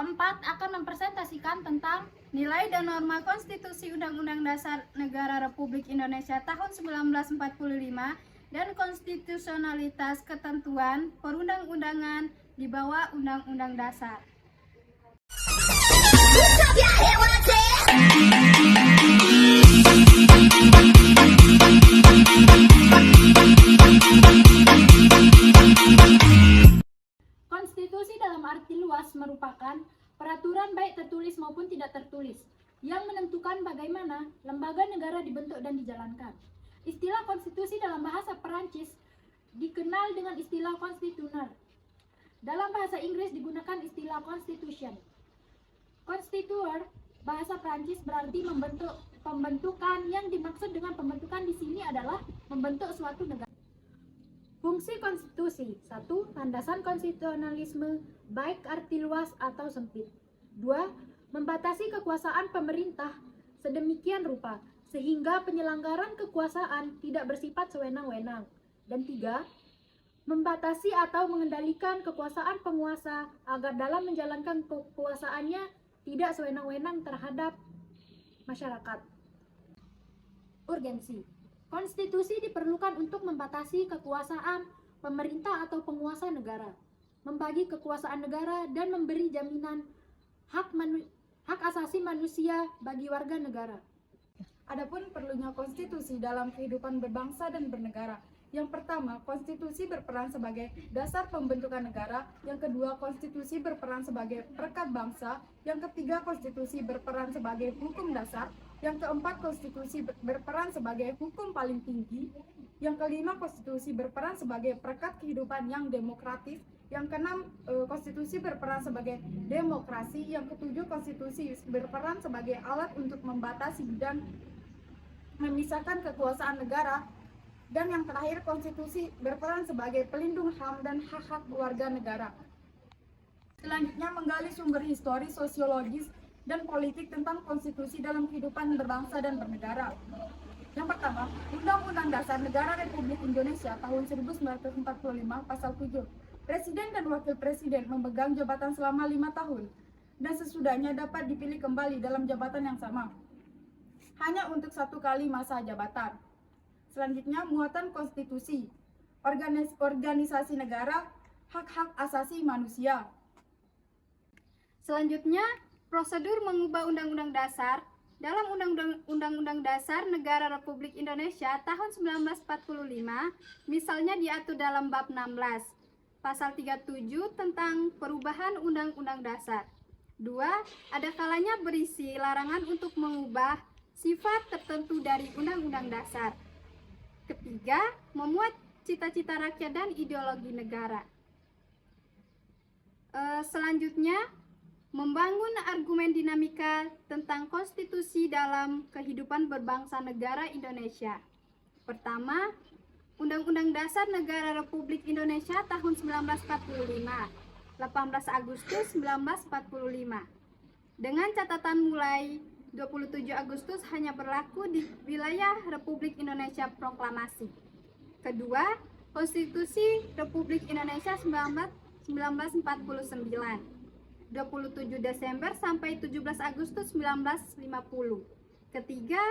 Keempat, akan mempresentasikan tentang nilai dan norma konstitusi Undang-Undang Dasar Negara Republik Indonesia tahun 1945 dan konstitusionalitas ketentuan perundang-undangan di bawah Undang-Undang Dasar. Konstitusi dalam arti luas merupakan peraturan baik tertulis maupun tidak tertulis yang menentukan bagaimana lembaga negara dibentuk dan dijalankan. Istilah konstitusi dalam bahasa Perancis dikenal dengan istilah constitution. Dalam bahasa Inggris digunakan istilah constitution. Constituer bahasa Perancis berarti membentuk. Pembentukan yang dimaksud dengan pembentukan di sini adalah membentuk suatu negara. Fungsi konstitusi: 1. Landasan konstitusionalisme baik arti luas atau sempit. 2. Membatasi kekuasaan pemerintah sedemikian rupa sehingga penyelenggaraan kekuasaan tidak bersifat sewenang-wenang. Dan 3. Membatasi atau mengendalikan kekuasaan penguasa agar dalam menjalankan kekuasaannya tidak sewenang-wenang terhadap masyarakat. Urgensi: konstitusi diperlukan untuk membatasi kekuasaan pemerintah atau penguasa negara, membagi kekuasaan negara, dan memberi jaminan hak asasi manusia bagi warga negara. Adapun perlunya konstitusi dalam kehidupan berbangsa dan bernegara. Yang pertama, konstitusi berperan sebagai dasar pembentukan negara. Yang kedua, konstitusi berperan sebagai perekat bangsa. Yang ketiga, konstitusi berperan sebagai hukum dasar. Yang keempat, konstitusi berperan sebagai hukum paling tinggi. Yang kelima, konstitusi berperan sebagai perekat kehidupan yang demokratis. Yang keenam, konstitusi berperan sebagai demokrasi. Yang ketujuh, konstitusi berperan sebagai alat untuk membatasi dan memisahkan kekuasaan negara. Dan yang terakhir, konstitusi berperan sebagai pelindung HAM dan hak-hak warga negara. Selanjutnya, menggali sumber historis, sosiologis, dan politik tentang konstitusi dalam kehidupan berbangsa dan bernegara. Yang pertama, Undang-Undang Dasar Negara Republik Indonesia tahun 1945 pasal 7. Presiden dan Wakil Presiden memegang jabatan selama 5 tahun dan sesudahnya dapat dipilih kembali dalam jabatan yang sama, hanya untuk 1 kali masa jabatan. Selanjutnya, muatan konstitusi, organisasi negara, hak-hak asasi manusia. Selanjutnya, prosedur mengubah Undang-Undang Dasar. Dalam Undang-Undang Dasar Negara Republik Indonesia tahun 1945, misalnya diatur dalam bab 16, pasal 37 tentang perubahan Undang-Undang Dasar. 2. Ada kalanya berisi larangan untuk mengubah sifat tertentu dari Undang-Undang Dasar. Ketiga, memuat cita-cita rakyat dan ideologi negara. Selanjutnya, membangun argumen dinamika tentang konstitusi dalam kehidupan berbangsa negara Indonesia. Pertama, Undang-Undang Dasar Negara Republik Indonesia tahun 1945, 18 Agustus 1945. Dengan catatan mulai 27 Agustus hanya berlaku di wilayah Republik Indonesia proklamasi. Kedua, Konstitusi Republik Indonesia 1949, 27 Desember sampai 17 Agustus 1950. Ketiga,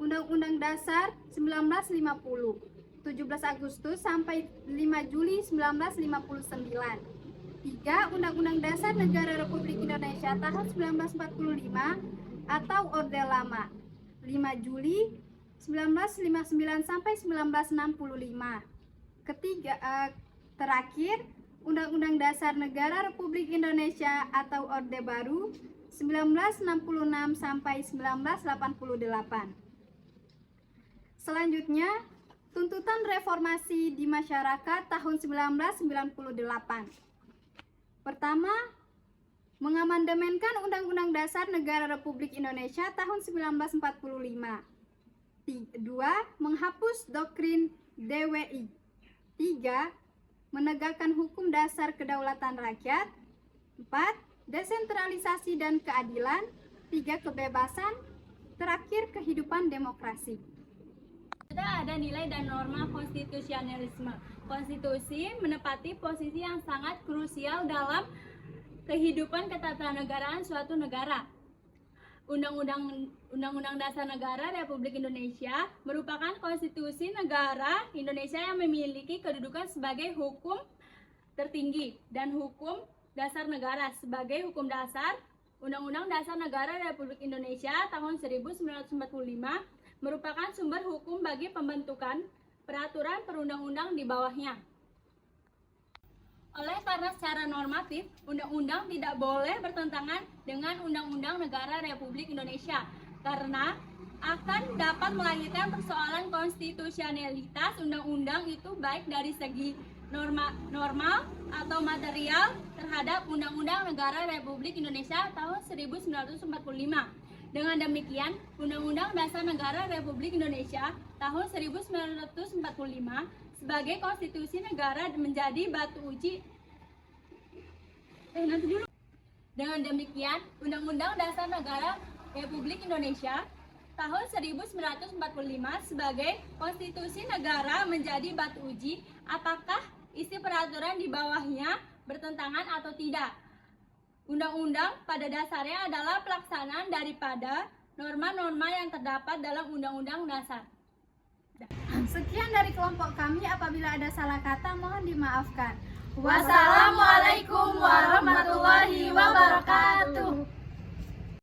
Undang-Undang Dasar 1950, 17 Agustus sampai 5 Juli 1959. 3. Undang-Undang Dasar Negara Republik Indonesia tahun 1945 atau Orde Lama, 5 Juli 1959 sampai 1965. Terakhir, Undang-Undang Dasar Negara Republik Indonesia atau Orde Baru 1966 sampai 1988. Selanjutnya, tuntutan reformasi di masyarakat tahun 1998. Pertama, mengamandemenkan Undang-Undang Dasar Negara Republik Indonesia tahun 1945. 2. Menghapus doktrin DWI. 3. Menegakkan hukum dasar kedaulatan rakyat. 4. Desentralisasi dan keadilan. 3. Kebebasan. Terakhir, kehidupan demokrasi. Sudah ada nilai dan norma konstitusionalisme. Konstitusi menepati posisi yang sangat krusial dalam kehidupan ketatanegaraan suatu negara. Undang-Undang Dasar Negara Republik Indonesia merupakan konstitusi negara Indonesia yang memiliki kedudukan sebagai hukum tertinggi dan hukum dasar negara. Sebagai hukum dasar, Undang-Undang Dasar Negara Republik Indonesia tahun 1945 merupakan sumber hukum bagi pembentukan peraturan perundang-undang di bawahnya. Oleh karena secara normatif, undang-undang tidak boleh bertentangan dengan Undang-Undang Negara Republik Indonesia karena akan dapat melahirkan persoalan konstitusionalitas undang-undang itu baik dari segi normal atau material terhadap Undang-Undang Negara Republik Indonesia tahun 1945. Dengan demikian, Undang-Undang Dasar Negara Republik Indonesia tahun 1945 sebagai konstitusi negara menjadi batu uji. Dengan demikian, Undang-Undang Dasar Negara Republik Indonesia tahun 1945 sebagai konstitusi negara menjadi batu uji apakah isi peraturan di bawahnya bertentangan atau tidak. Undang-undang pada dasarnya adalah pelaksanaan daripada norma-norma yang terdapat dalam Undang-Undang Dasar. Sekian dari kelompok kami, apabila ada salah kata mohon dimaafkan. Wassalamualaikum warahmatullahi wabarakatuh.